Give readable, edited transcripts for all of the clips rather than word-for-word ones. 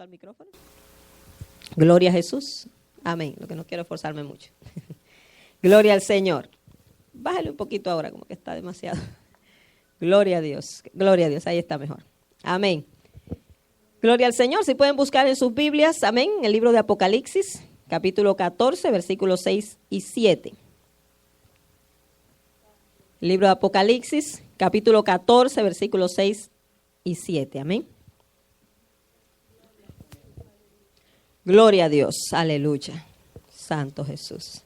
al micrófono. Gloria a Jesús. Amén. Lo que no quiero esforzarme mucho. Gloria al Señor. Bájale un poquito ahora, como que está demasiado. Gloria a Dios. Gloria a Dios. Ahí está mejor. Amén. Gloria al Señor. Si pueden buscar en sus Biblias, amén, el libro de Apocalipsis, capítulo 14, versículos 6 y 7. El libro de Apocalipsis, capítulo 14, versículos 6 y 7. Amén. Gloria a Dios. Aleluya. Santo Jesús.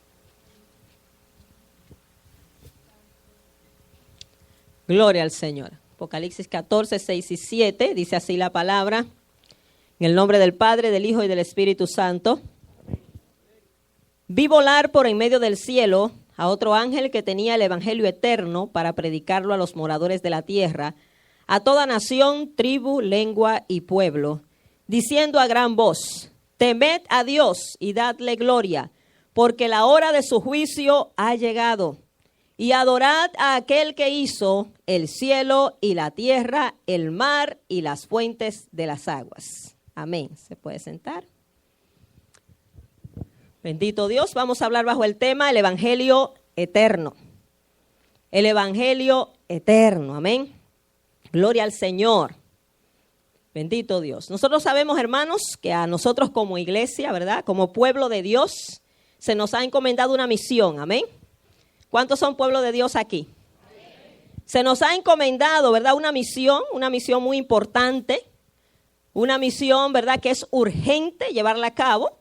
Gloria al Señor. Apocalipsis 14, 6 y 7. Dice así la palabra. En el nombre del Padre, del Hijo y del Espíritu Santo. Vi volar por en medio del cielo a otro ángel que tenía el evangelio eterno para predicarlo a los moradores de la tierra, a toda nación, tribu, lengua y pueblo, diciendo a gran voz: temed a Dios y dadle gloria, porque la hora de su juicio ha llegado. Y adorad a aquel que hizo el cielo y la tierra, el mar y las fuentes de las aguas. Amén. ¿Se puede sentar? Bendito Dios. Vamos a hablar bajo el tema el evangelio eterno. El evangelio eterno. Amén. Gloria al Señor. Bendito Dios. Nosotros sabemos, hermanos, que a nosotros como iglesia, ¿verdad? Como pueblo de Dios, se nos ha encomendado una misión. Amén. ¿Cuántos son pueblo de Dios aquí? Se nos ha encomendado, ¿verdad? Una misión muy importante, una misión, ¿verdad? Que es urgente llevarla a cabo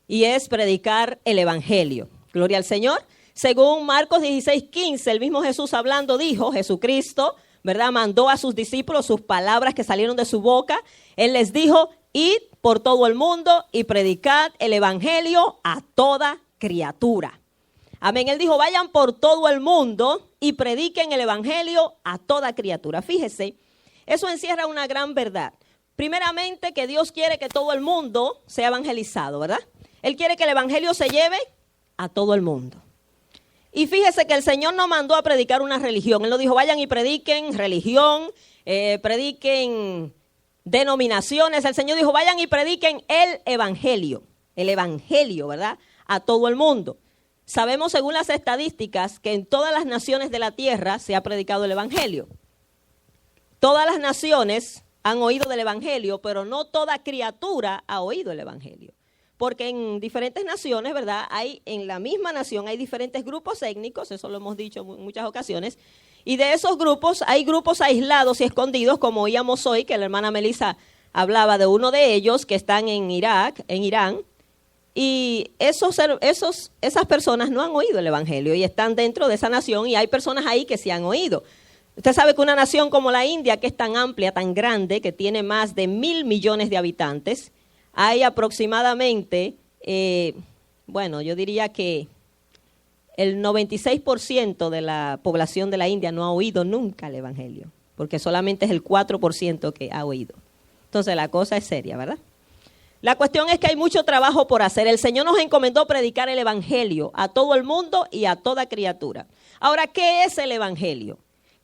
y es predicar el evangelio. Gloria al Señor. Según Marcos 16:15, el mismo Jesús hablando dijo, Jesucristo, ¿verdad? Mandó a sus discípulos sus palabras que salieron de su boca. Él les dijo: id por todo el mundo y predicad el evangelio a toda criatura. Amén. Él dijo: vayan por todo el mundo y prediquen el evangelio a toda criatura. Fíjese, eso encierra una gran verdad. Primeramente, que Dios quiere que todo el mundo sea evangelizado, ¿verdad? Él quiere que el evangelio se lleve a todo el mundo. Y fíjese que el Señor no mandó a predicar una religión. Él no dijo: vayan y prediquen religión, prediquen denominaciones. El Señor dijo: vayan y prediquen el evangelio, ¿verdad? A todo el mundo. Sabemos según las estadísticas que en todas las naciones de la tierra se ha predicado el evangelio. Todas las naciones han oído del evangelio, pero no toda criatura ha oído el evangelio. Porque en diferentes naciones, ¿verdad? En la misma nación hay diferentes grupos étnicos, eso lo hemos dicho en muchas ocasiones, y de esos grupos hay grupos aislados y escondidos, como oíamos hoy, que la hermana Melissa hablaba de uno de ellos, que están en Irak, en Irán, y esas personas no han oído el evangelio y están dentro de esa nación, y hay personas ahí que sí han oído. Usted sabe que una nación como la India, que es tan amplia, tan grande, que tiene más de 1,000 millones de habitantes, hay aproximadamente, yo diría que el 96% de la población de la India no ha oído nunca el evangelio, porque solamente es el 4% que ha oído. Entonces la cosa es seria, ¿verdad? La cuestión es que hay mucho trabajo por hacer. El Señor nos encomendó predicar el evangelio a todo el mundo y a toda criatura. Ahora, ¿qué es el evangelio?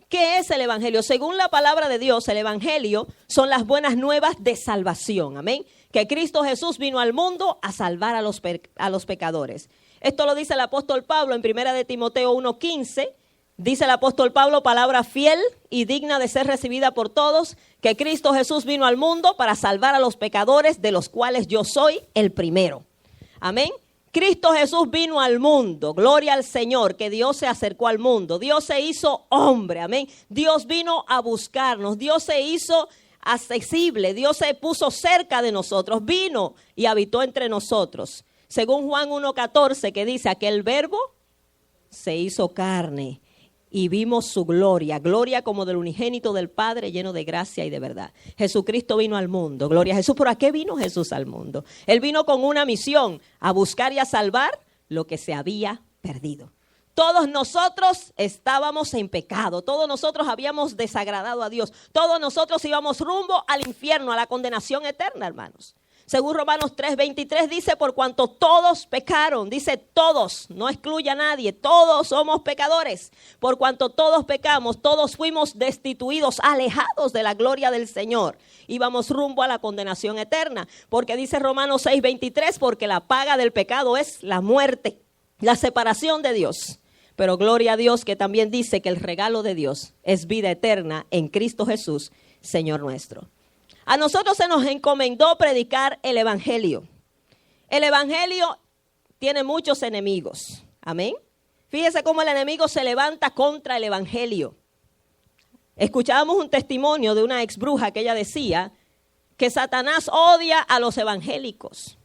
¿Qué es el evangelio? Según la palabra de Dios, el evangelio son las buenas nuevas de salvación. Amén. Que Cristo Jesús vino al mundo a salvar a los pecadores. Esto lo dice el apóstol Pablo en 1 de Timoteo 1:15. Dice el apóstol Pablo: palabra fiel y digna de ser recibida por todos, que Cristo Jesús vino al mundo para salvar a los pecadores, de los cuales yo soy el primero. Amén. Cristo Jesús vino al mundo. Gloria al Señor, que Dios se acercó al mundo. Dios se hizo hombre. Amén. Dios vino a buscarnos. Dios se hizo accesible. Dios se puso cerca de nosotros. Vino y habitó entre nosotros. Según Juan 1:14, que dice: aquel verbo se hizo carne y vimos su gloria, gloria como del unigénito del Padre, lleno de gracia y de verdad. Jesucristo vino al mundo, gloria a Jesús. ¿Por qué vino Jesús al mundo? Él vino con una misión: a buscar y a salvar lo que se había perdido. Todos nosotros estábamos en pecado, todos nosotros habíamos desagradado a Dios, todos nosotros íbamos rumbo al infierno, a la condenación eterna, hermanos. Según Romanos 3:23 dice, por cuanto todos pecaron, dice todos, no excluye a nadie, todos somos pecadores. Por cuanto todos pecamos, todos fuimos destituidos, alejados de la gloria del Señor. Íbamos rumbo a la condenación eterna. Porque dice Romanos 6:23, porque la paga del pecado es la muerte, la separación de Dios. Pero gloria a Dios que también dice que el regalo de Dios es vida eterna en Cristo Jesús, Señor nuestro. A nosotros se nos encomendó predicar el evangelio. El evangelio tiene muchos enemigos. Amén. Fíjese cómo el enemigo se levanta contra el evangelio. Escuchábamos un testimonio de una ex bruja que ella decía que Satanás odia a los evangélicos.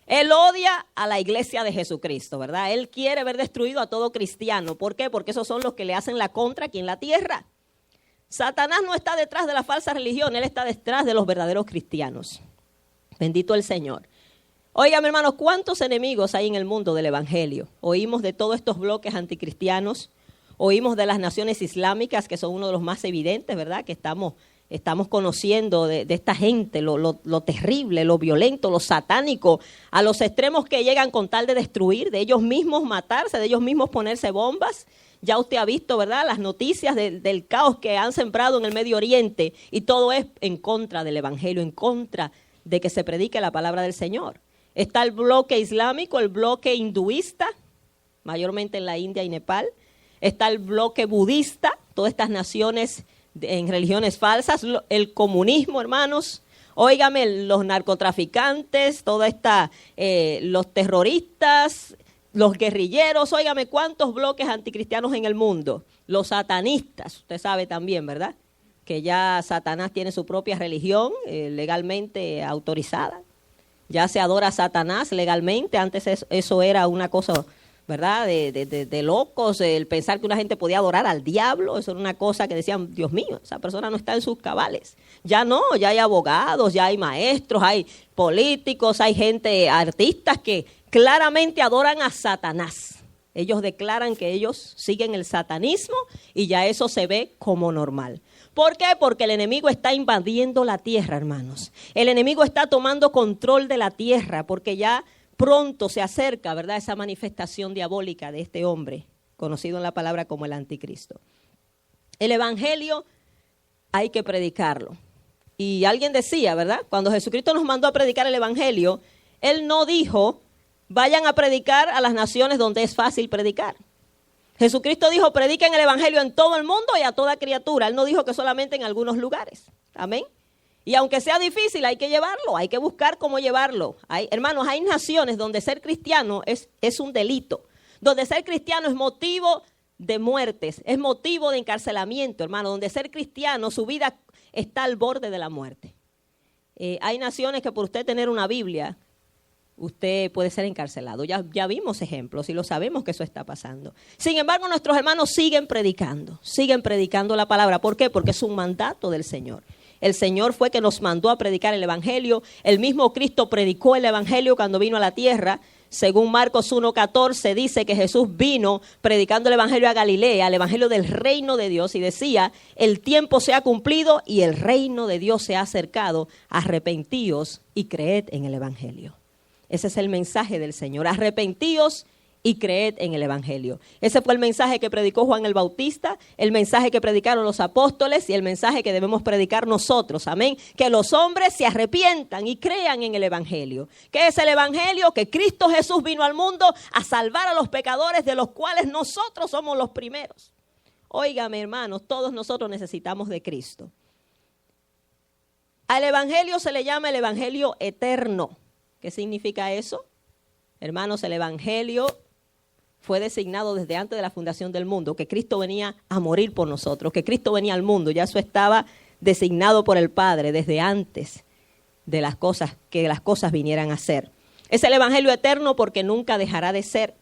Él odia a la iglesia de Jesucristo, ¿verdad? Él quiere ver destruido a todo cristiano. ¿Por qué? Porque esos son los que le hacen la contra aquí en la tierra. Satanás no está detrás de la falsa religión, él está detrás de los verdaderos cristianos. Bendito el Señor. Oigan, hermanos, ¿cuántos enemigos hay en el mundo del evangelio? Oímos de todos estos bloques anticristianos, oímos de las naciones islámicas, que son uno de los más evidentes, ¿verdad? Que estamos conociendo de esta gente, lo terrible, lo violento, lo satánico, a los extremos que llegan con tal de destruir, de ellos mismos matarse, de ellos mismos ponerse bombas. Ya usted ha visto, ¿verdad?, las noticias del caos que han sembrado en el Medio Oriente, y todo es en contra del evangelio, en contra de que se predique la palabra del Señor. Está el bloque islámico, el bloque hinduista, mayormente en la India y Nepal. Está el bloque budista, todas estas naciones en religiones falsas, el comunismo, hermanos. Óigame, los narcotraficantes, los terroristas, los guerrilleros, óigame, cuántos bloques anticristianos en el mundo. Los satanistas, usted sabe también, ¿verdad? Que ya Satanás tiene su propia religión legalmente autorizada. Ya se adora a Satanás legalmente. Antes eso era una cosa, ¿verdad? De locos, el pensar que una gente podía adorar al diablo. Eso era una cosa que decían, Dios mío, esa persona no está en sus cabales. Ya no, ya hay abogados, ya hay maestros, hay políticos, hay gente, artistas que claramente adoran a Satanás. Ellos declaran que ellos siguen el satanismo y ya eso se ve como normal. ¿Por qué? Porque el enemigo está invadiendo la tierra, hermanos. El enemigo está tomando control de la tierra porque ya pronto se acerca, ¿verdad?, esa manifestación diabólica de este hombre, conocido en la palabra como el anticristo. El evangelio hay que predicarlo. Y alguien decía, ¿verdad?, cuando Jesucristo nos mandó a predicar el evangelio, Él no dijo, vayan a predicar a las naciones donde es fácil predicar. Jesucristo dijo, prediquen el evangelio en todo el mundo y a toda criatura. Él no dijo que solamente en algunos lugares. Amén. Y aunque sea difícil, hay que llevarlo, hay que buscar cómo llevarlo. Hermanos, hay naciones donde ser cristiano es un delito. Donde ser cristiano es motivo de muertes, es motivo de encarcelamiento, hermano. Donde ser cristiano, su vida está al borde de la muerte. Hay naciones que por usted tener una Biblia, usted puede ser encarcelado. Ya vimos ejemplos y lo sabemos que eso está pasando. Sin embargo, nuestros hermanos siguen predicando la palabra. ¿Por qué? Porque es un mandato del Señor. El Señor fue que nos mandó a predicar el evangelio. El mismo Cristo predicó el evangelio cuando vino a la tierra. Según Marcos 1:14 dice que Jesús vino predicando el evangelio a Galilea, el evangelio del reino de Dios, y decía, el tiempo se ha cumplido y el reino de Dios se ha acercado. Arrepentíos y creed en el evangelio. Ese es el mensaje del Señor. Arrepentíos y creed en el evangelio. Ese fue el mensaje que predicó Juan el Bautista, el mensaje que predicaron los apóstoles y el mensaje que debemos predicar nosotros. Amén. Que los hombres se arrepientan y crean en el evangelio. ¿Qué es el evangelio? Que Cristo Jesús vino al mundo a salvar a los pecadores, de los cuales nosotros somos los primeros. Óigame, hermanos, todos nosotros necesitamos de Cristo. Al evangelio se le llama el evangelio eterno. ¿Qué significa eso? Hermanos, el evangelio fue designado desde antes de la fundación del mundo, que Cristo venía a morir por nosotros, que Cristo venía al mundo. Ya eso estaba designado por el Padre desde antes de las cosas, que las cosas vinieran a ser. Es el evangelio eterno porque nunca dejará de ser.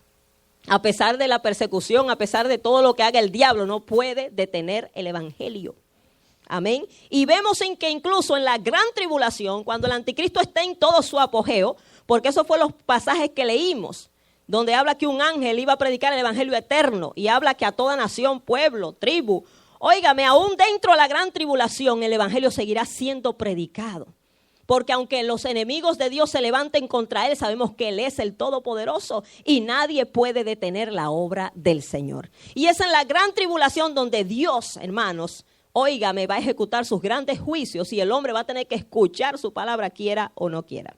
A pesar de la persecución, a pesar de todo lo que haga el diablo, no puede detener el evangelio. Amén. Y vemos en que incluso en la gran tribulación, cuando el anticristo está en todo su apogeo, porque esos fueron los pasajes que leímos, donde habla que un ángel iba a predicar el evangelio eterno y habla que a toda nación, pueblo, tribu, óigame, aún dentro de la gran tribulación el evangelio seguirá siendo predicado. Porque aunque los enemigos de Dios se levanten contra Él, sabemos que Él es el Todopoderoso y nadie puede detener la obra del Señor. Y es en la gran tribulación donde Dios, hermanos, óigame, va a ejecutar sus grandes juicios y el hombre va a tener que escuchar su palabra, quiera o no quiera.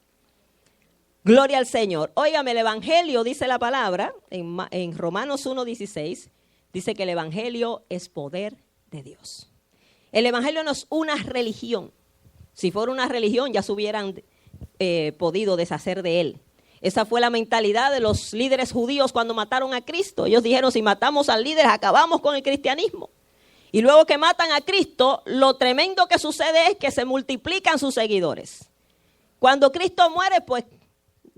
Gloria al Señor. Óigame, el Evangelio, dice la palabra, en Romanos 1:16, dice que el Evangelio es poder de Dios. El Evangelio no es una religión. Si fuera una religión, ya se hubieran podido deshacer de él. Esa fue la mentalidad de los líderes judíos cuando mataron a Cristo. Ellos dijeron, si matamos al líder, acabamos con el cristianismo. Y luego que matan a Cristo, lo tremendo que sucede es que se multiplican sus seguidores. Cuando Cristo muere, pues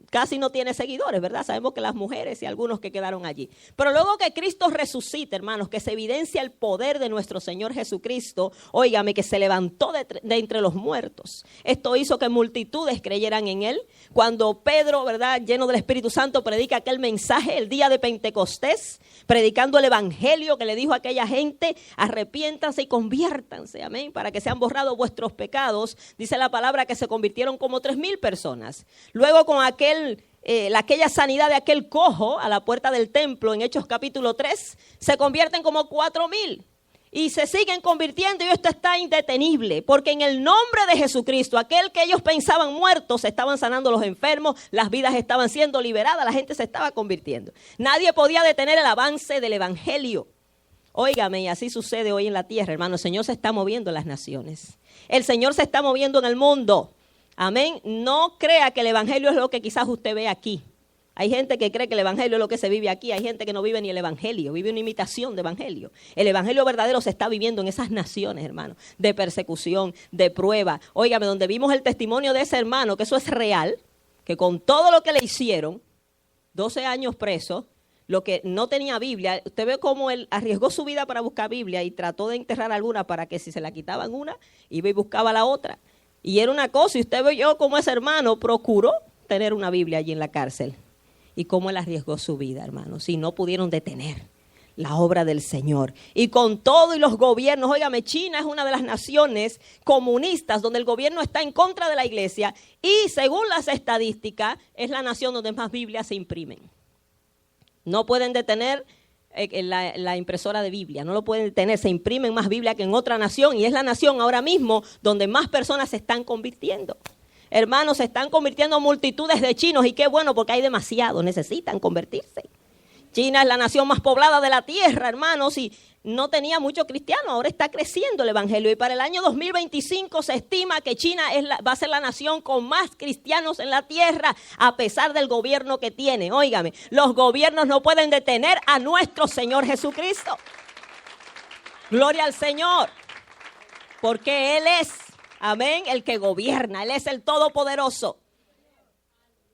casi no tiene seguidores, ¿verdad? Sabemos que las mujeres y algunos que quedaron allí. Pero luego que Cristo resucita, hermanos, que se evidencia el poder de nuestro Señor Jesucristo, óigame, que se levantó de entre los muertos. Esto hizo que multitudes creyeran en Él. Cuando Pedro, ¿verdad?, lleno del Espíritu Santo, predica aquel mensaje el día de Pentecostés, predicando el Evangelio que le dijo a aquella gente, arrepiéntanse y conviértanse, amén, para que sean borrados vuestros pecados. Dice la palabra que se convirtieron como 3,000 personas. Luego con aquella sanidad de aquel cojo a la puerta del templo en Hechos capítulo 3, se convierten como 4,000 y se siguen convirtiendo y esto está indetenible porque en el nombre de Jesucristo, aquel que ellos pensaban muerto, se estaban sanando los enfermos, las vidas estaban siendo liberadas, la gente se estaba convirtiendo. Nadie podía detener el avance del Evangelio. Óigame, y así sucede hoy en la tierra, hermano. El Señor se está moviendo en las naciones. El Señor se está moviendo en el mundo. Amén. No crea que el Evangelio es lo que quizás usted ve aquí. Hay gente que cree que el Evangelio es lo que se vive aquí. Hay gente que no vive ni el Evangelio, vive una imitación de Evangelio. El Evangelio verdadero se está viviendo en esas naciones, hermano, de persecución, de prueba. Óigame, donde vimos el testimonio de ese hermano, que eso es real, que con todo lo que le hicieron, 12 años preso, lo que no tenía Biblia, usted ve cómo él arriesgó su vida para buscar Biblia y trató de enterrar alguna para que si se la quitaban una, iba y buscaba la otra. Y era una cosa, y usted ve yo como ese hermano procuró tener una Biblia allí en la cárcel. Y cómo él arriesgó su vida, hermano. Si no pudieron detener la obra del Señor. Y con todo y los gobiernos, óigame, China es una de las naciones comunistas donde el gobierno está en contra de la iglesia. Y según las estadísticas, es la nación donde más Biblias se imprimen. No pueden detener la impresora de Biblia, no lo pueden detener, se imprimen más Biblia que en otra nación y es la nación ahora mismo donde más personas se están convirtiendo. Hermanos, se están convirtiendo multitudes de chinos y qué bueno porque hay demasiados, necesitan convertirse. China es la nación más poblada de la tierra, hermanos, y no tenía muchos cristianos, ahora está creciendo el Evangelio y para el año 2025 se estima que China va a ser la nación con más cristianos en la tierra a pesar del gobierno que tiene. Óigame, los gobiernos no pueden detener a nuestro Señor Jesucristo. Gloria al Señor, porque Él es, amén, el que gobierna, Él es el Todopoderoso.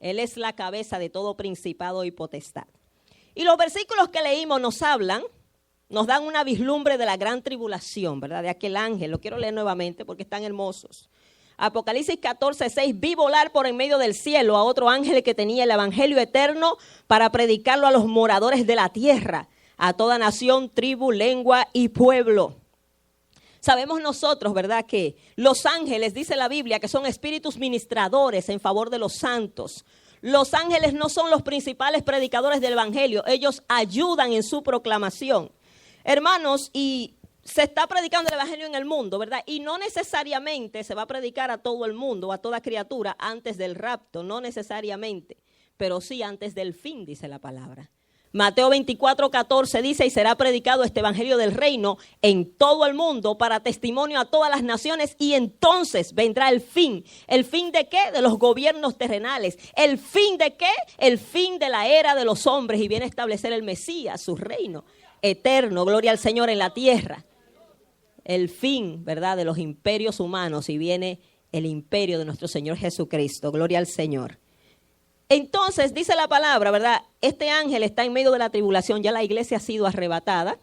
Él es la cabeza de todo principado y potestad. Y los versículos que leímos nos dan una vislumbre de la gran tribulación, ¿verdad? De aquel ángel. Lo quiero leer nuevamente porque están hermosos. Apocalipsis 14:6, vi volar por en medio del cielo a otro ángel que tenía el evangelio eterno para predicarlo a los moradores de la tierra, a toda nación, tribu, lengua y pueblo. Sabemos nosotros, ¿verdad?, que los ángeles, dice la Biblia, que son espíritus ministradores en favor de los santos. Los ángeles no son los principales predicadores del evangelio, ellos ayudan en su proclamación. Hermanos, y se está predicando el evangelio en el mundo, ¿verdad? Y no necesariamente se va a predicar a todo el mundo, a toda criatura antes del rapto, no necesariamente, pero sí antes del fin, dice la palabra. Mateo 24:14 dice, y será predicado este evangelio del reino en todo el mundo para testimonio a todas las naciones y entonces vendrá el fin. ¿El fin de qué? De los gobiernos terrenales. ¿El fin de qué? El fin de la era de los hombres y viene a establecer el Mesías, su reino eterno, gloria al Señor en la tierra. El fin, ¿verdad?, de los imperios humanos y viene el imperio de nuestro Señor Jesucristo, gloria al Señor. Entonces, dice la palabra, ¿verdad? Este ángel está en medio de la tribulación, ya la iglesia ha sido arrebatada.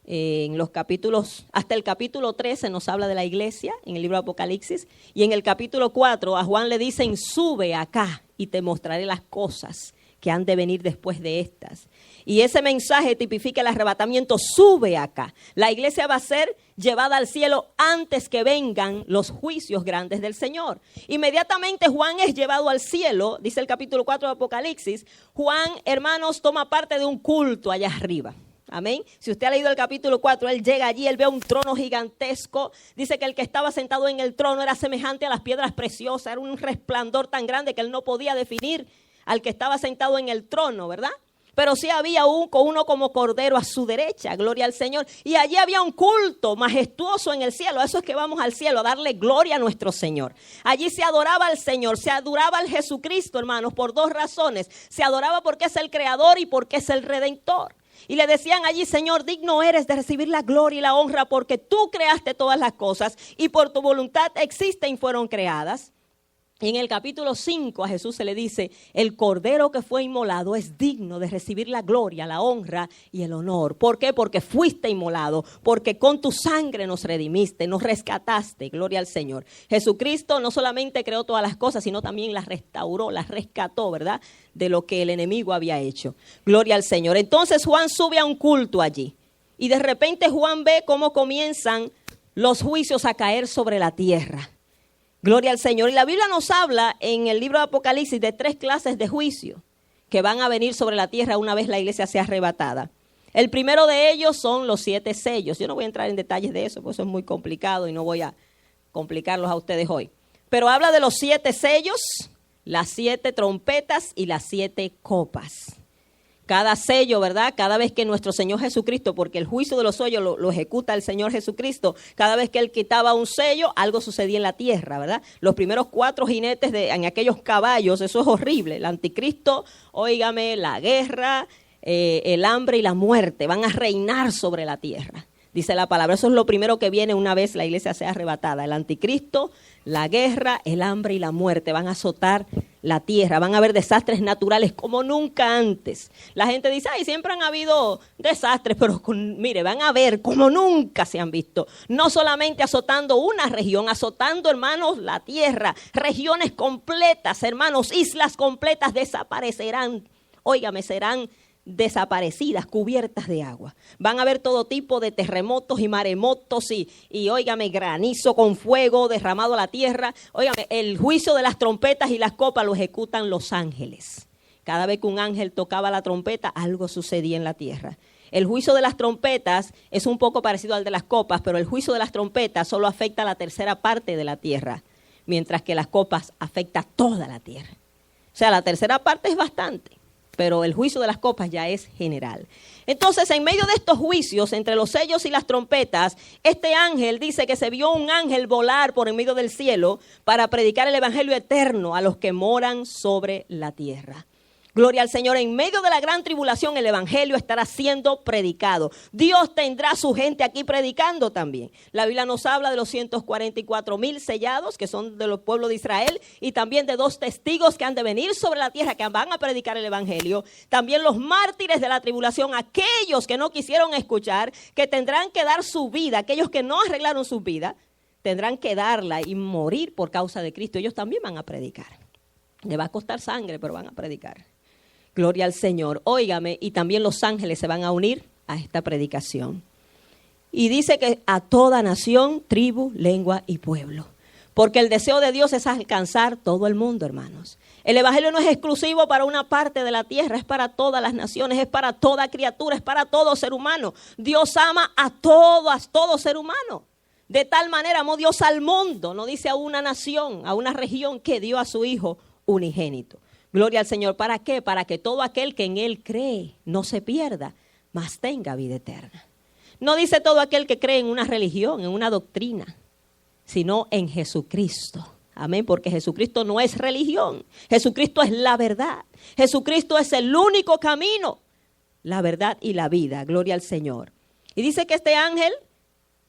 En los capítulos, hasta el capítulo 13 nos habla de la iglesia, en el libro de Apocalipsis. Y en el capítulo 4 a Juan le dicen, sube acá y te mostraré las cosas que han de venir después de estas. Y ese mensaje tipifica el arrebatamiento, sube acá. La iglesia va a ser llevada al cielo antes que vengan los juicios grandes del Señor. Inmediatamente Juan es llevado al cielo, dice el capítulo 4 de Apocalipsis. Juan, hermanos, toma parte de un culto allá arriba. Amén. Si usted ha leído el capítulo 4, él llega allí, él ve un trono gigantesco. Dice que el que estaba sentado en el trono era semejante a las piedras preciosas. Era un resplandor tan grande que él no podía definir al que estaba sentado en el trono, ¿verdad? Pero sí había uno como cordero a su derecha, gloria al Señor. Y allí había un culto majestuoso en el cielo. Eso es que vamos al cielo a darle gloria a nuestro Señor. Allí se adoraba al Señor, se adoraba al Jesucristo, hermanos, por dos razones. Se adoraba porque es el Creador y porque es el Redentor. Y le decían allí, Señor, digno eres de recibir la gloria y la honra porque tú creaste todas las cosas y por tu voluntad existen y fueron creadas. Y en el capítulo 5 a Jesús se le dice, el cordero que fue inmolado es digno de recibir la gloria, la honra y el honor. ¿Por qué? Porque fuiste inmolado, porque con tu sangre nos redimiste, nos rescataste, gloria al Señor. Jesucristo no solamente creó todas las cosas, sino también las restauró, las rescató, ¿verdad? De lo que el enemigo había hecho. Gloria al Señor. Entonces Juan sube a un culto allí y de repente Juan ve cómo comienzan los juicios a caer sobre la tierra. Gloria al Señor. Y la Biblia nos habla en el libro de Apocalipsis de 3 clases de juicio que van a venir sobre la tierra una vez la iglesia sea arrebatada. El primero de ellos son los 7 sellos. Yo no voy a entrar en detalles de eso, porque eso es muy complicado y no voy a complicarlos a ustedes hoy. Pero habla de los 7 sellos, las 7 trompetas y las 7 copas. Cada sello, ¿verdad? Cada vez que nuestro Señor Jesucristo, porque el juicio de los sellos lo ejecuta el Señor Jesucristo, cada vez que Él quitaba un sello, algo sucedía en la tierra, ¿verdad? Los primeros 4 jinetes en aquellos caballos, eso es horrible. El anticristo, óigame, la guerra, el hambre y la muerte van a reinar sobre la tierra. Dice la palabra, eso es lo primero que viene una vez la iglesia sea arrebatada. El anticristo, la guerra, el hambre y la muerte van a azotar la tierra. Van a haber desastres naturales como nunca antes. La gente dice, ay, siempre han habido desastres, pero mire, van a ver como nunca se han visto. No solamente azotando una región, azotando, hermanos, la tierra. Regiones completas, hermanos, islas completas desaparecerán. Óigame, serán desaparecidas, cubiertas de agua. Van a haber todo tipo de terremotos y maremotos y óigame, granizo con fuego derramado a la tierra. Óigame, el juicio de las trompetas y las copas lo ejecutan los ángeles. Cada vez que un ángel tocaba la trompeta, algo sucedía en la tierra. El juicio de las trompetas es un poco parecido al de las copas, pero el juicio de las trompetas solo afecta a la tercera parte de la tierra, mientras que las copas afecta a toda la tierra. O sea, la tercera parte es bastante, pero el juicio de las copas ya es general. Entonces, en medio de estos juicios, entre los sellos y las trompetas, este ángel dice que se vio un ángel volar por en medio del cielo para predicar el evangelio eterno a los que moran sobre la tierra. Gloria al Señor. En medio de la gran tribulación, el evangelio estará siendo predicado. Dios tendrá a su gente aquí predicando también. La Biblia nos habla de los 144,000 sellados, que son de los pueblos de Israel, y también de 2 testigos que han de venir sobre la tierra, que van a predicar el evangelio. También los mártires de la tribulación, aquellos que no quisieron escuchar, que tendrán que dar su vida, aquellos que no arreglaron su vida, tendrán que darla y morir por causa de Cristo. Ellos también van a predicar. Le va a costar sangre, pero van a predicar. Gloria al Señor. Óigame, y también los ángeles se van a unir a esta predicación. Y dice que a toda nación, tribu, lengua y pueblo. Porque el deseo de Dios es alcanzar todo el mundo, hermanos. El evangelio no es exclusivo para una parte de la tierra, es para todas las naciones, es para toda criatura, es para todo ser humano. Dios ama a todo ser humano. De tal manera amó Dios al mundo, no dice a una nación, a una región, que dio a su Hijo unigénito. Gloria al Señor. ¿Para qué? Para que todo aquel que en Él cree no se pierda, mas tenga vida eterna. No dice todo aquel que cree en una religión, en una doctrina, sino en Jesucristo. Amén, porque Jesucristo no es religión. Jesucristo es la verdad. Jesucristo es el único camino, la verdad y la vida. Gloria al Señor. Y dice que este ángel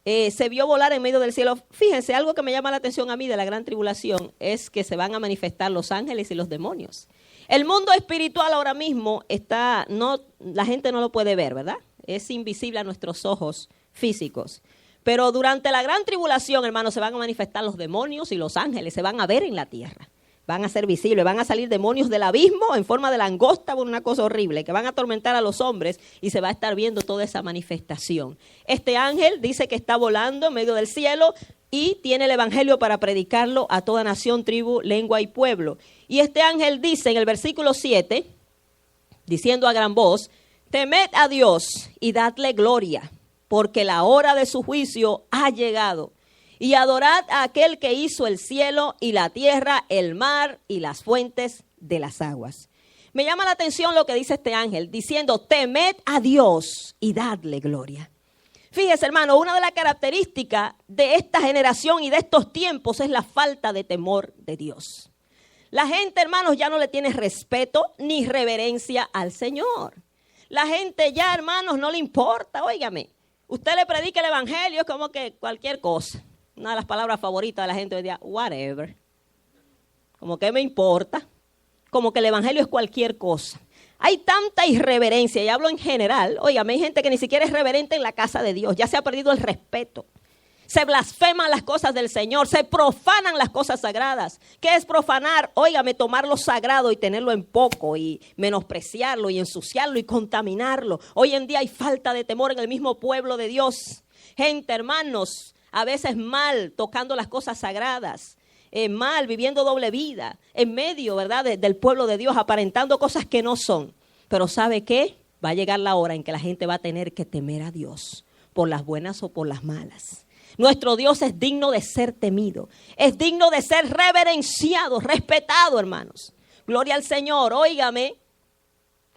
se vio volar en medio del cielo. Fíjense, algo que me llama la atención a mí de la gran tribulación es que se van a manifestar los ángeles y los demonios. El mundo espiritual ahora mismo la gente no lo puede ver, ¿verdad? Es invisible a nuestros ojos físicos. Pero durante la gran tribulación, hermanos, se van a manifestar los demonios y los ángeles, se van a ver en la tierra. Van a ser visibles, van a salir demonios del abismo en forma de langosta, una cosa horrible, que van a atormentar a los hombres y se va a estar viendo toda esa manifestación. Este ángel dice que está volando en medio del cielo y tiene el evangelio para predicarlo a toda nación, tribu, lengua y pueblo. Y este ángel dice en el versículo 7, diciendo a gran voz, temed a Dios y dadle gloria, porque la hora de su juicio ha llegado. Y adorad a aquel que hizo el cielo y la tierra, el mar y las fuentes de las aguas. Me llama la atención lo que dice este ángel, diciendo, temed a Dios y dadle gloria. Fíjese, hermano, una de las características de esta generación y de estos tiempos es la falta de temor de Dios. La gente, hermanos, ya no le tiene respeto ni reverencia al Señor. La gente ya, hermanos, no le importa, óigame. Usted le predica el evangelio, es como que cualquier cosa. Una de las palabras favoritas de la gente hoy día, whatever. Como que me importa. Como que el evangelio es cualquier cosa. Hay tanta irreverencia, y hablo en general. Óigame, hay gente que ni siquiera es reverente en la casa de Dios. Ya se ha perdido el respeto. Se blasfeman las cosas del Señor. Se profanan las cosas sagradas. ¿Qué es profanar? Óigame, tomar lo sagrado y tenerlo en poco. Y menospreciarlo y ensuciarlo y contaminarlo. Hoy en día hay falta de temor en el mismo pueblo de Dios. Gente, hermanos, a veces mal, tocando las cosas sagradas, mal, viviendo doble vida, en medio, ¿verdad?, del pueblo de Dios, aparentando cosas que no son. Pero ¿sabe qué? Va a llegar la hora en que la gente va a tener que temer a Dios, por las buenas o por las malas. Nuestro Dios es digno de ser temido, es digno de ser reverenciado, respetado, hermanos. Gloria al Señor, óigame.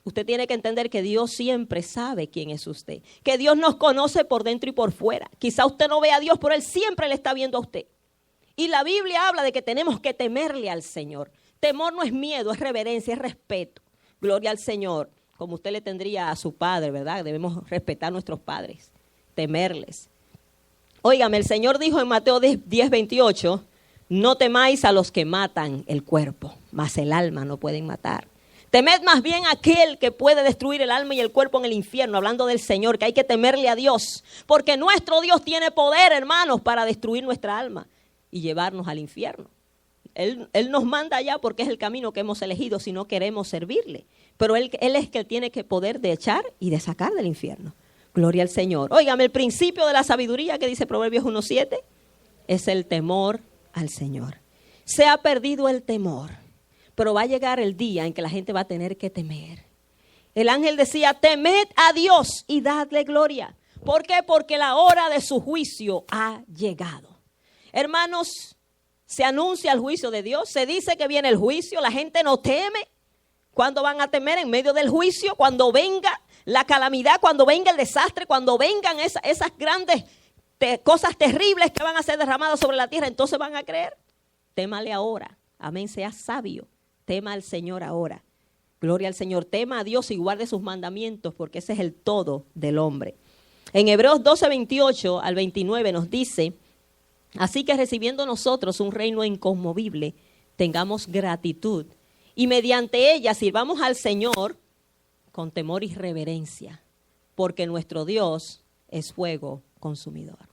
Usted tiene que entender que Dios siempre sabe quién es usted. Que Dios nos conoce por dentro y por fuera. Quizá usted no vea a Dios, pero Él siempre le está viendo a usted. Y la Biblia habla de que tenemos que temerle al Señor. Temor no es miedo, es reverencia, es respeto. Gloria al Señor. Como usted le tendría a su padre, ¿verdad? Debemos respetar a nuestros padres, temerles. Óigame, el Señor dijo en Mateo 10:28, no temáis a los que matan el cuerpo, mas el alma no pueden matar. Temed más bien a aquel que puede destruir el alma y el cuerpo en el infierno, hablando del Señor, que hay que temerle a Dios, porque nuestro Dios tiene poder, hermanos, para destruir nuestra alma y llevarnos al infierno. Él nos manda allá porque es el camino que hemos elegido si no queremos servirle, pero Él es que tiene que poder de echar y de sacar del infierno. Gloria al Señor. Óigame, el principio de la sabiduría que dice Proverbios 1:7 es el temor al Señor. Se ha perdido el temor. Pero va a llegar el día en que la gente va a tener que temer. El ángel decía, temed a Dios y dadle gloria. ¿Por qué? Porque la hora de su juicio ha llegado. Hermanos, se anuncia el juicio de Dios. Se dice que viene el juicio. La gente no teme. ¿Cuándo van a temer? En medio del juicio, cuando venga la calamidad, cuando venga el desastre, cuando vengan esas grandes cosas terribles que van a ser derramadas sobre la tierra. Entonces van a creer. Témale ahora. Amén, sea sabio. Tema al Señor ahora. Gloria al Señor. Tema a Dios y guarde sus mandamientos, porque ese es el todo del hombre. En Hebreos 12:28 al 29 nos dice, así que recibiendo nosotros un reino inconmovible, tengamos gratitud y mediante ella sirvamos al Señor con temor y reverencia, porque nuestro Dios es fuego consumidor.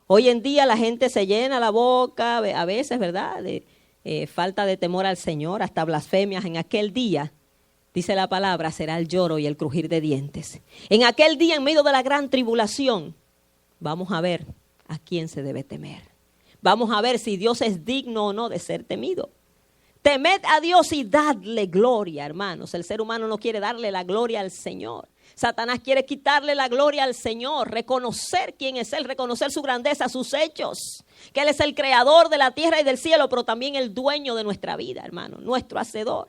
Hoy en día la gente se llena la boca, a veces, ¿verdad?, de falta de temor al Señor, hasta blasfemias. En aquel día, dice la palabra, será el lloro y el crujir de dientes. En aquel día, en medio de la gran tribulación, vamos a ver a quién se debe temer. Vamos a ver si Dios es digno o no de ser temido. Temed a Dios y dadle gloria, hermanos. El ser humano no quiere darle la gloria al Señor. Satanás quiere quitarle la gloria al Señor, reconocer quién es Él, reconocer su grandeza, sus hechos, que Él es el creador de la tierra y del cielo, pero también el dueño de nuestra vida, hermano, nuestro hacedor.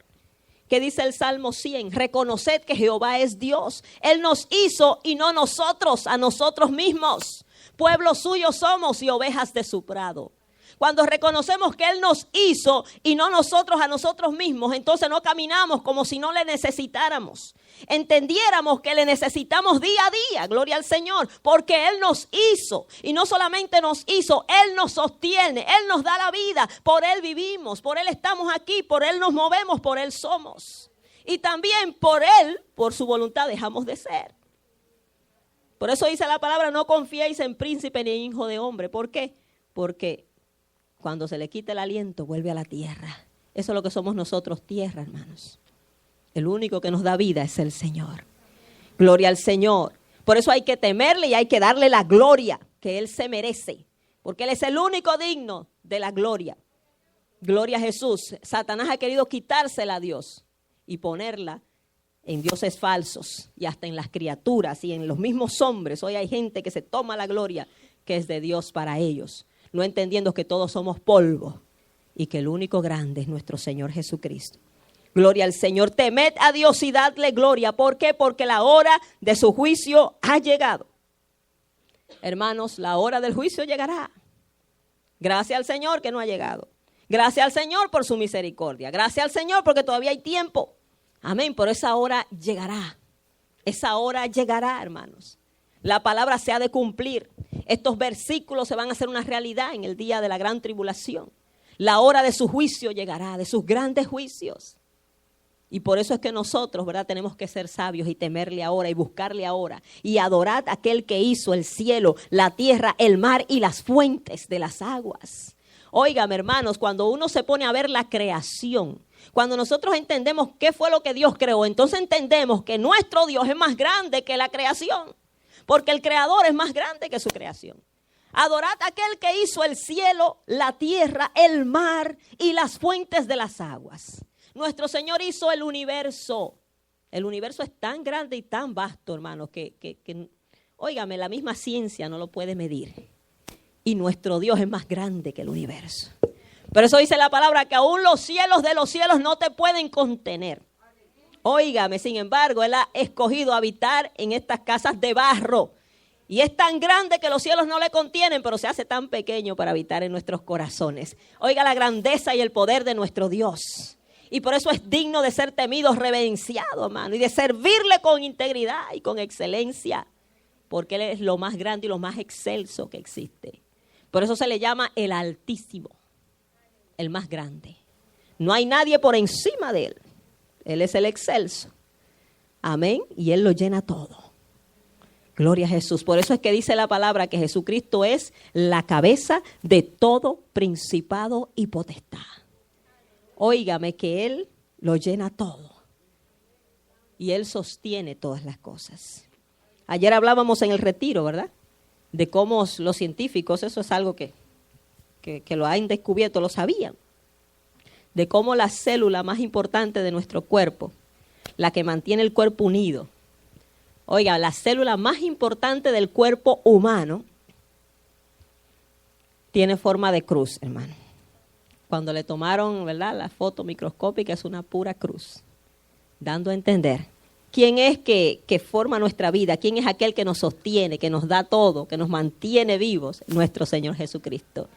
Que dice el Salmo 100, reconoced que Jehová es Dios. Él nos hizo y no nosotros, a nosotros mismos. Pueblo suyo somos y ovejas de su prado. Cuando reconocemos que Él nos hizo y no nosotros a nosotros mismos, entonces no caminamos como si no le necesitáramos. Entendiéramos que le necesitamos día a día, gloria al Señor, porque Él nos hizo. Y no solamente nos hizo, Él nos sostiene, Él nos da la vida, por Él vivimos, por Él estamos aquí, por Él nos movemos, por Él somos. Y también por Él, por su voluntad, dejamos de ser. Por eso dice la palabra, no confiéis en príncipe ni en hijo de hombre. ¿Por qué? Porque cuando se le quita el aliento, vuelve a la tierra. Eso es lo que somos nosotros, tierra, hermanos. El único que nos da vida es el Señor. Gloria al Señor. Por eso hay que temerle y hay que darle la gloria que Él se merece. Porque Él es el único digno de la gloria. Gloria a Jesús. Satanás ha querido quitársela a Dios y ponerla en dioses falsos y hasta en las criaturas y en los mismos hombres. Hoy hay gente que se toma la gloria que es de Dios para ellos, no entendiendo que todos somos polvo y que el único grande es nuestro Señor Jesucristo. Gloria al Señor. Temed a Dios y dadle gloria. ¿Por qué? Porque la hora de su juicio ha llegado. Hermanos, la hora del juicio llegará. Gracias al Señor que no ha llegado. Gracias al Señor por su misericordia. Gracias al Señor porque todavía hay tiempo. Amén. Pero esa hora llegará. Esa hora llegará, hermanos. La palabra se ha de cumplir. Estos versículos se van a hacer una realidad en el día de la gran tribulación. La hora de su juicio llegará, de sus grandes juicios. Y por eso es que nosotros, ¿verdad?, tenemos que ser sabios y temerle ahora y buscarle ahora. Y adorar a aquel que hizo el cielo, la tierra, el mar y las fuentes de las aguas. Óigame, hermanos, cuando uno se pone a ver la creación, cuando nosotros entendemos qué fue lo que Dios creó, entonces entendemos que nuestro Dios es más grande que la creación. Porque el Creador es más grande que su creación. Adorad a aquel que hizo el cielo, la tierra, el mar y las fuentes de las aguas. Nuestro Señor hizo el universo. El universo es tan grande y tan vasto, hermanos, que óigame, la misma ciencia no lo puede medir. Y nuestro Dios es más grande que el universo. Por eso dice la palabra que aún los cielos de los cielos no te pueden contener. Óigame, sin embargo, Él ha escogido habitar en estas casas de barro. Y es tan grande que los cielos no le contienen, pero se hace tan pequeño para habitar en nuestros corazones. Oiga la grandeza y el poder de nuestro Dios. Y por eso es digno de ser temido, reverenciado, hermano, y de servirle con integridad y con excelencia, porque Él es lo más grande y lo más excelso que existe. Por eso se le llama el Altísimo, el más grande. No hay nadie por encima de Él. Él es el excelso. Amén. Y Él lo llena todo. Gloria a Jesús. Por eso es que dice la palabra que Jesucristo es la cabeza de todo principado y potestad. Óigame que Él lo llena todo. Y Él sostiene todas las cosas. Ayer hablábamos en el retiro, ¿verdad? De cómo los científicos, eso es algo que lo han descubierto, lo sabían. De cómo la célula más importante de nuestro cuerpo, la que mantiene el cuerpo unido. Oiga, la célula más importante del cuerpo humano tiene forma de cruz, hermano. Cuando le tomaron, ¿verdad?, la foto microscópica, es una pura cruz, dando a entender quién es que forma nuestra vida, quién es aquel que nos sostiene, que nos da todo, que nos mantiene vivos, nuestro Señor Jesucristo.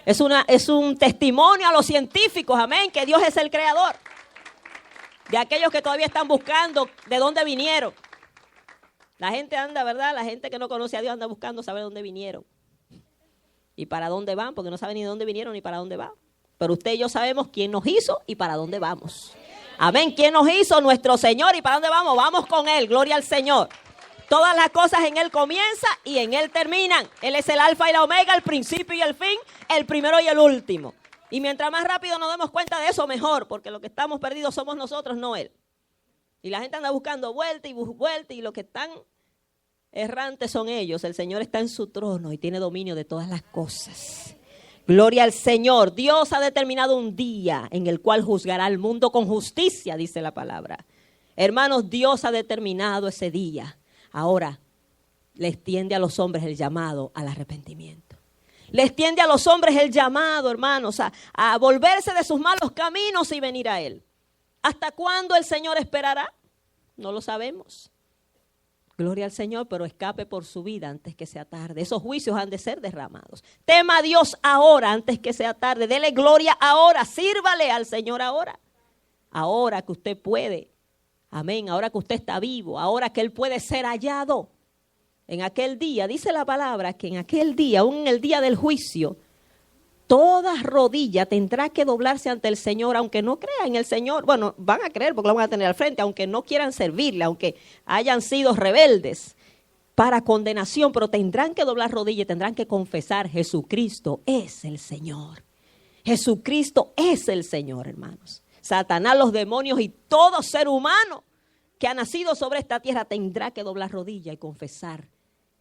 Es un testimonio a los científicos, amén, que Dios es el creador. De aquellos que todavía están buscando de dónde vinieron. La gente anda, ¿verdad? La gente que no conoce a Dios anda buscando saber dónde vinieron. Y para dónde van, porque no saben ni de dónde vinieron ni para dónde van. Pero usted y yo sabemos quién nos hizo y para dónde vamos. Amén. ¿Quién nos hizo? Nuestro Señor. ¿Y para dónde vamos? Vamos con Él. Gloria al Señor. Todas las cosas en Él comienzan y en Él terminan. Él es el alfa y la omega, el principio y el fin, el primero y el último. Y mientras más rápido nos demos cuenta de eso, mejor. Porque los que estamos perdidos somos nosotros, no Él. Y la gente anda buscando vuelta y los que están errantes son ellos. El Señor está en su trono y tiene dominio de todas las cosas. Gloria al Señor. Dios ha determinado un día en el cual juzgará al mundo con justicia, dice la palabra. Hermanos, Dios ha determinado ese día. Ahora, le extiende a los hombres el llamado al arrepentimiento. Le extiende a los hombres el llamado, hermanos, a volverse de sus malos caminos y venir a Él. ¿Hasta cuándo el Señor esperará? No lo sabemos. Gloria al Señor, pero escape por su vida antes que sea tarde. Esos juicios han de ser derramados. Tema a Dios ahora antes que sea tarde. Dele gloria ahora. Sírvale al Señor ahora. Ahora que usted puede. Amén. Ahora que usted está vivo. Ahora que Él puede ser hallado. En aquel día, dice la palabra, que en aquel día, aún en el día del juicio, toda rodilla tendrá que doblarse ante el Señor, aunque no crean en el Señor. Bueno, van a creer porque lo van a tener al frente, aunque no quieran servirle, aunque hayan sido rebeldes para condenación, pero tendrán que doblar rodilla y tendrán que confesar: Jesucristo es el Señor. Jesucristo es el Señor, hermanos. Satanás, los demonios y todo ser humano que ha nacido sobre esta tierra tendrá que doblar rodilla y confesar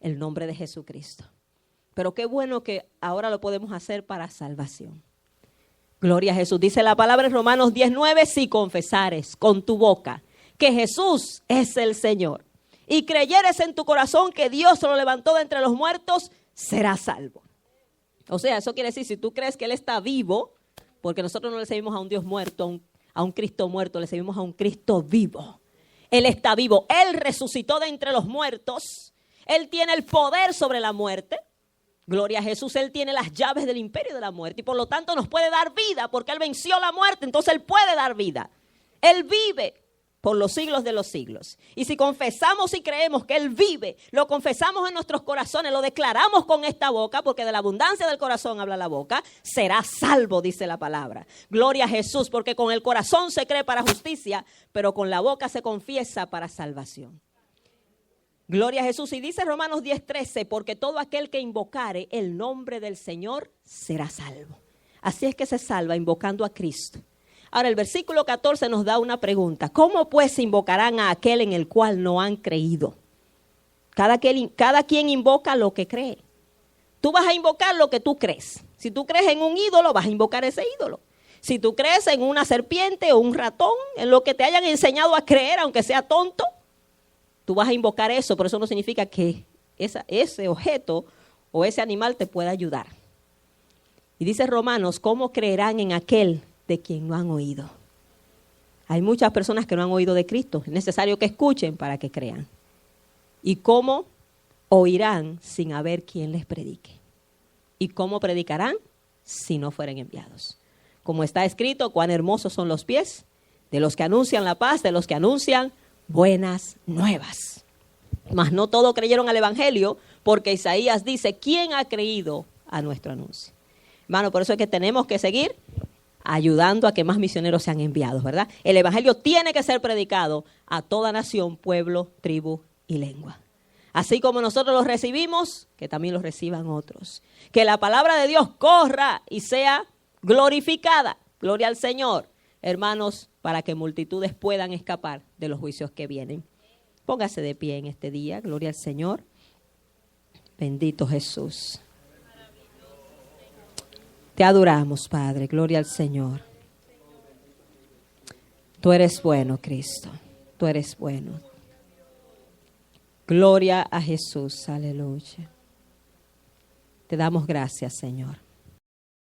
el nombre de Jesucristo. Pero qué bueno que ahora lo podemos hacer para salvación. Gloria a Jesús. Dice la palabra en Romanos 10:9, si confesares con tu boca que Jesús es el Señor y creyeres en tu corazón que Dios lo levantó de entre los muertos, serás salvo. O sea, eso quiere decir, si tú crees que Él está vivo, porque nosotros no le servimos a un Dios muerto, a un Cristo muerto, le servimos a un Cristo vivo. Él está vivo, Él resucitó de entre los muertos, Él tiene el poder sobre la muerte. Gloria a Jesús, Él tiene las llaves del imperio de la muerte y por lo tanto nos puede dar vida porque Él venció la muerte, entonces Él puede dar vida. Él vive por los siglos de los siglos. Y si confesamos y creemos que Él vive, lo confesamos en nuestros corazones, lo declaramos con esta boca, porque de la abundancia del corazón habla la boca, será salvo, dice la palabra. Gloria a Jesús, porque con el corazón se cree para justicia, pero con la boca se confiesa para salvación. Gloria a Jesús. Y dice Romanos 10:13, porque todo aquel que invocare el nombre del Señor será salvo. Así es que se salva invocando a Cristo. Ahora el versículo 14 nos da una pregunta. ¿Cómo pues invocarán a aquel en el cual no han creído? Cada quien invoca lo que cree. Tú vas a invocar lo que tú crees. Si tú crees en un ídolo, vas a invocar ese ídolo. Si tú crees en una serpiente o un ratón, en lo que te hayan enseñado a creer, aunque sea tonto, tú vas a invocar eso, pero eso no significa que ese objeto o ese animal te pueda ayudar. Y dice Romanos, ¿cómo creerán en aquel de quien no han oído? Hay muchas personas que no han oído de Cristo. Es necesario que escuchen para que crean. ¿Y cómo oirán sin haber quien les predique? ¿Y cómo predicarán si no fueren enviados? Como está escrito, cuán hermosos son los pies de los que anuncian la paz, de los que anuncian buenas nuevas. Mas no todos creyeron al evangelio, porque Isaías dice, ¿quién ha creído a nuestro anuncio? Hermano, por eso es que tenemos que seguir ayudando a que más misioneros sean enviados, ¿verdad? El evangelio tiene que ser predicado a toda nación, pueblo, tribu y lengua. Así como nosotros los recibimos, que también los reciban otros. Que la palabra de Dios corra y sea glorificada. Gloria al Señor. Hermanos, para que multitudes puedan escapar de los juicios que vienen. Póngase de pie en este día. Gloria al Señor. Bendito Jesús. Te adoramos, Padre. Gloria al Señor. Tú eres bueno, Cristo. Tú eres bueno. Gloria a Jesús. Aleluya. Te damos gracias, Señor.